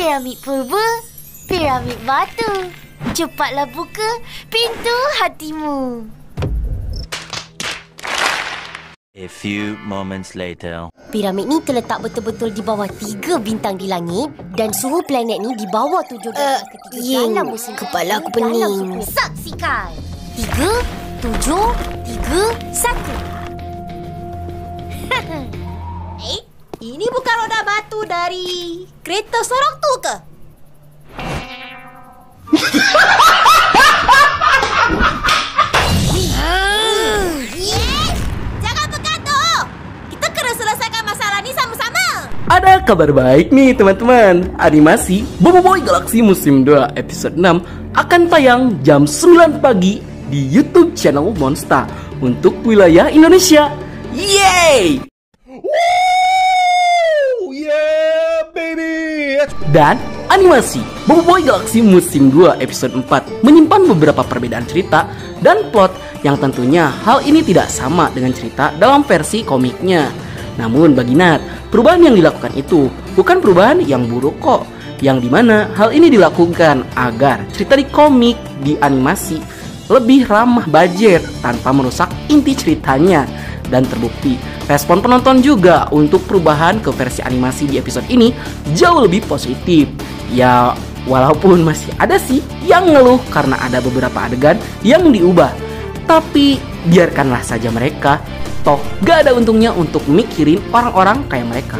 Piramid purba, piramid batu. Cepatlah buka pintu hatimu. A few moments later. Piramid ni terletak betul-betul di bawah 3 bintang di langit dan suhu planet ni di bawah 7 darjah ketiga dalam musim kepala aku pening. Saksikan 3, 7, 3, 1. Ini bukan roda batu dari kereta sorok tu ke? Jangan bergaduh. Kita kena selesaikan masalah ni sama-sama. Ada kabar baik nih teman-teman. Animasi Boboiboy Galaxy musim 2 episode 6 akan tayang jam 9 pagi di YouTube channel Monster untuk wilayah Indonesia. Yeay! Woo! Yeah, baby! Dan animasi Boboiboy Galaxy musim 2 episode 4 menyimpan beberapa perbedaan cerita dan plot yang tentunya hal ini tidak sama dengan cerita dalam versi komiknya. Namun bagi Nat, perubahan yang dilakukan itu bukan perubahan yang buruk kok, yang dimana hal ini dilakukan agar cerita di komik di animasi lebih ramah budget tanpa merusak inti ceritanya. Dan terbukti respon penonton juga untuk perubahan ke versi animasi di episode ini jauh lebih positif. Ya walaupun masih ada sih yang ngeluh karena ada beberapa adegan yang diubah, tapi biarkanlah saja mereka. Toh gak ada untungnya untuk mikirin orang-orang kayak mereka.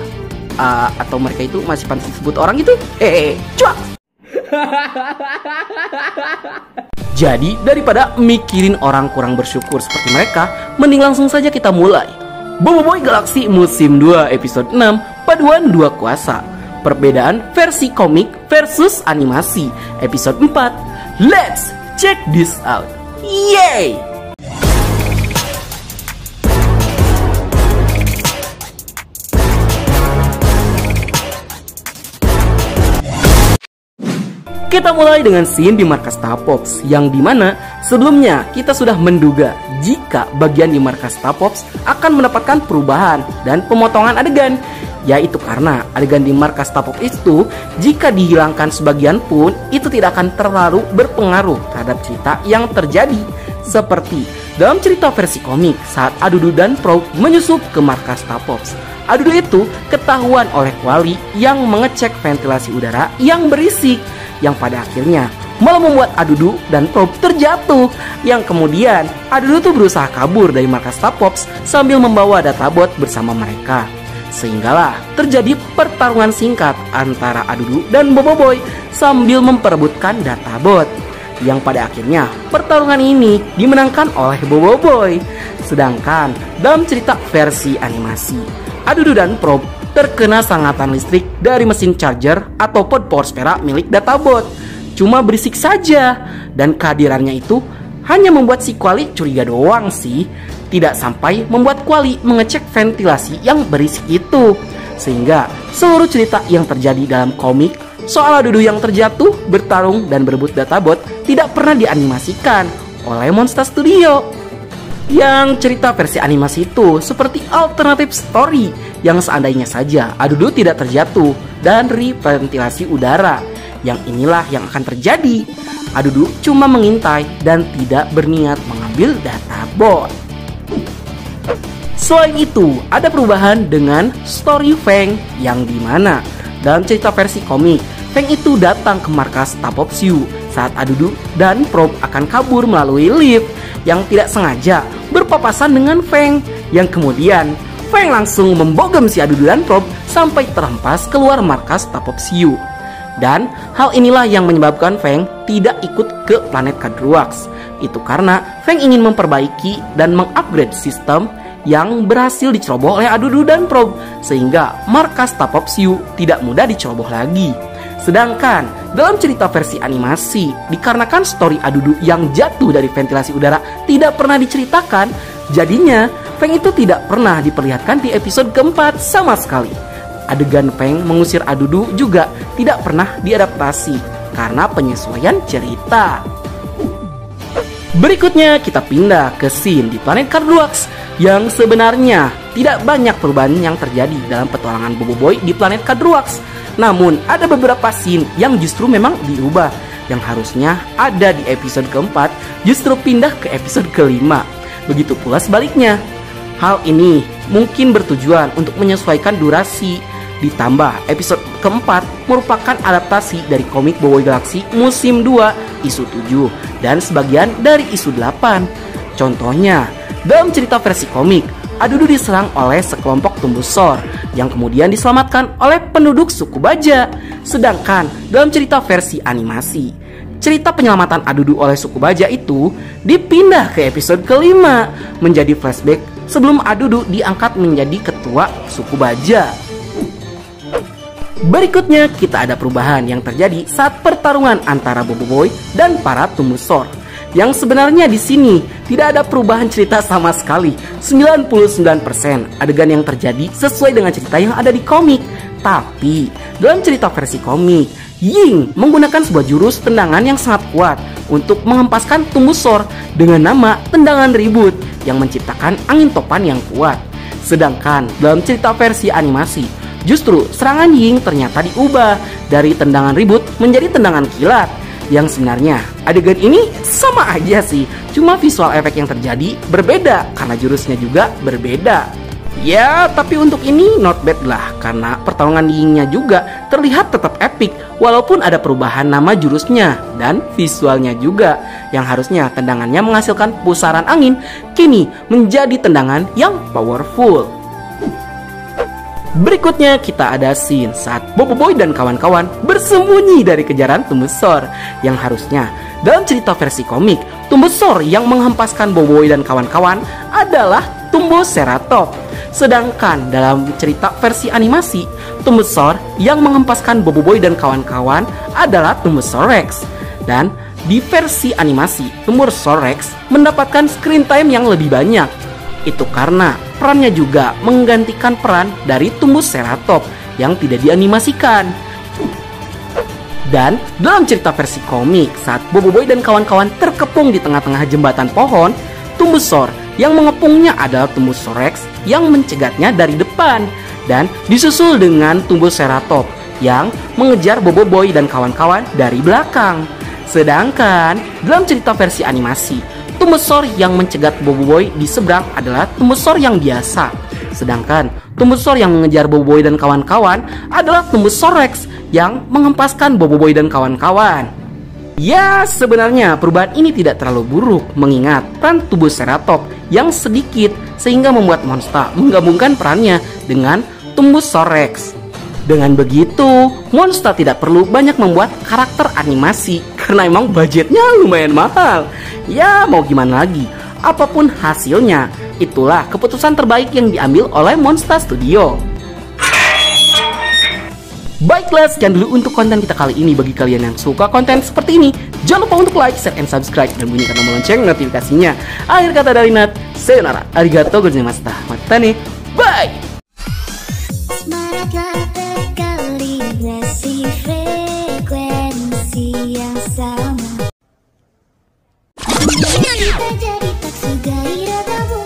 Atau mereka itu masih pantas disebut orang gitu? Cuak! Jadi daripada mikirin orang kurang bersyukur seperti mereka, mending langsung saja kita mulai. Boboiboy Galaxy musim 2 episode 6 paduan 2 kuasa. Perbedaan versi komik versus animasi episode 4. Let's check this out. Yay! Kita mulai dengan scene di markas Tapops, yang dimana sebelumnya kita sudah menduga jika bagian di markas Tapops akan mendapatkan perubahan dan pemotongan adegan. Yaitu karena adegan di markas Tapops itu jika dihilangkan sebagian pun itu tidak akan terlalu berpengaruh terhadap cerita yang terjadi. Seperti dalam cerita versi komik saat Adudu dan Probe menyusup ke markas Tapops. Adudu itu ketahuan oleh Wali yang mengecek ventilasi udara yang berisik, yang pada akhirnya malah membuat Adudu dan Probe terjatuh. Yang kemudian Adudu tuh berusaha kabur dari markas Tapops sambil membawa databot bersama mereka. Sehinggalah terjadi pertarungan singkat antara Adudu dan Boboiboy sambil memperebutkan databot. Yang pada akhirnya pertarungan ini dimenangkan oleh Boboiboy. Sedangkan dalam cerita versi animasi, Adudu dan Probe terkena sangatan listrik dari mesin charger atau pod power spare milik databot. Cuma berisik saja, dan kehadirannya itu hanya membuat si Kuali curiga doang sih. Tidak sampai membuat Kuali mengecek ventilasi yang berisik itu. Sehingga seluruh cerita yang terjadi dalam komik soal Adudu yang terjatuh, bertarung, dan berebut databot tidak pernah dianimasikan oleh Monster Studio. Yang cerita versi animasi itu seperti alternative story yang seandainya saja Adudu tidak terjatuh dari ventilasi udara. Yang inilah yang akan terjadi. Adudu cuma mengintai dan tidak berniat mengambil databot. Selain itu, ada perubahan dengan story Feng yang dimana dalam cerita versi komik, Feng itu datang ke markas Tapops U saat Adudu dan Probe akan kabur melalui lift yang tidak sengaja berpapasan dengan Feng, yang kemudian Feng langsung membogem si Adudu dan Probe sampai terhempas keluar markas Tapops U. Dan hal inilah yang menyebabkan Feng tidak ikut ke planet Kadruax. Itu karena Feng ingin memperbaiki dan mengupgrade sistem yang berhasil diceroboh oleh Adudu dan Probe, sehingga markas Tapops U tidak mudah diceroboh lagi. Sedangkan dalam cerita versi animasi, dikarenakan story Adudu yang jatuh dari ventilasi udara tidak pernah diceritakan, jadinya Feng itu tidak pernah diperlihatkan di episode keempat sama sekali. Adegan Feng mengusir Adudu juga tidak pernah diadaptasi karena penyesuaian cerita. Berikutnya kita pindah ke scene di planet Kadruax, yang sebenarnya tidak banyak perubahan yang terjadi dalam petualangan Boboiboy di planet Kadruax. Namun ada beberapa scene yang justru memang diubah, yang harusnya ada di episode keempat justru pindah ke episode kelima. Begitu pula sebaliknya. Hal ini mungkin bertujuan untuk menyesuaikan durasi. Ditambah episode keempat merupakan adaptasi dari komik Boboiboy Galaxy musim 2 isu 7 dan sebagian dari isu 8. Contohnya, dalam cerita versi komik, Adudu diserang oleh sekelompok tumbusor yang kemudian diselamatkan oleh penduduk suku Baja. Sedangkan dalam cerita versi animasi, cerita penyelamatan Adudu oleh suku Baja itu dipindah ke episode kelima menjadi flashback sebelum Adudu diangkat menjadi ketua suku Baja. Berikutnya kita ada perubahan yang terjadi saat pertarungan antara Boboiboy dan para tumbusor. Yang sebenarnya di sini tidak ada perubahan cerita sama sekali. 99% adegan yang terjadi sesuai dengan cerita yang ada di komik. Tapi dalam cerita versi komik, Ying menggunakan sebuah jurus tendangan yang sangat kuat untuk menghempaskan tumbusor dengan nama tendangan ribut yang menciptakan angin topan yang kuat. Sedangkan dalam cerita versi animasi, justru serangan Ying ternyata diubah dari tendangan ribut menjadi tendangan kilat. Yang sebenarnya adegan ini sama aja sih, cuma visual efek yang terjadi berbeda karena jurusnya juga berbeda. Ya, tapi untuk ini not bad lah, karena pertarungan Yingnya juga terlihat tetap epic walaupun ada perubahan nama jurusnya dan visualnya juga. Yang harusnya tendangannya menghasilkan pusaran angin, kini menjadi tendangan yang powerful. Berikutnya kita ada scene saat Boboiboy dan kawan-kawan bersembunyi dari kejaran tumbusor. Yang harusnya dalam cerita versi komik, tumbusor yang menghempaskan Boboiboy dan kawan-kawan adalah Tumboceratops. Sedangkan dalam cerita versi animasi, tumbusor yang menghempaskan Boboiboy dan kawan-kawan adalah Tumbosaurus. Dan di versi animasi, Tumbosaurus mendapatkan screen time yang lebih banyak. Itu karena perannya juga menggantikan peran dari Tumboceratops yang tidak dianimasikan. Dan dalam cerita versi komik, saat Boboiboy dan kawan-kawan terkepung di tengah-tengah jembatan pohon, tumbusor yang mengepungnya adalah Tumbosaurus yang mencegatnya dari depan, dan disusul dengan Tumboceratops yang mengejar Boboiboy dan kawan-kawan dari belakang. Sedangkan dalam cerita versi animasi, tumbusor yang mencegat Boboiboy di seberang adalah tumbusor yang biasa. Sedangkan tumbusor yang mengejar Boboiboy dan kawan-kawan adalah Tumbosaurus yang menghempaskan Boboiboy dan kawan-kawan. Ya, sebenarnya perubahan ini tidak terlalu buruk mengingat peran Tumboceratops yang sedikit sehingga membuat Monster menggabungkan perannya dengan Tumbosaurus. Dengan begitu, Monster tidak perlu banyak membuat karakter animasi karena emang budgetnya lumayan mahal. Ya, mau gimana lagi? Apapun hasilnya, itulah keputusan terbaik yang diambil oleh Monster Studio. Baiklah, sekian dulu untuk konten kita kali ini. Bagi kalian yang suka konten seperti ini, jangan lupa untuk like, share, and subscribe, dan bunyikan tombol lonceng notifikasinya. Akhir kata dari Nat, sayonara, arigatou gozaimashita, mata nih, bye! Frekuensi yang sama. Kita jadi tak sugai ratamu.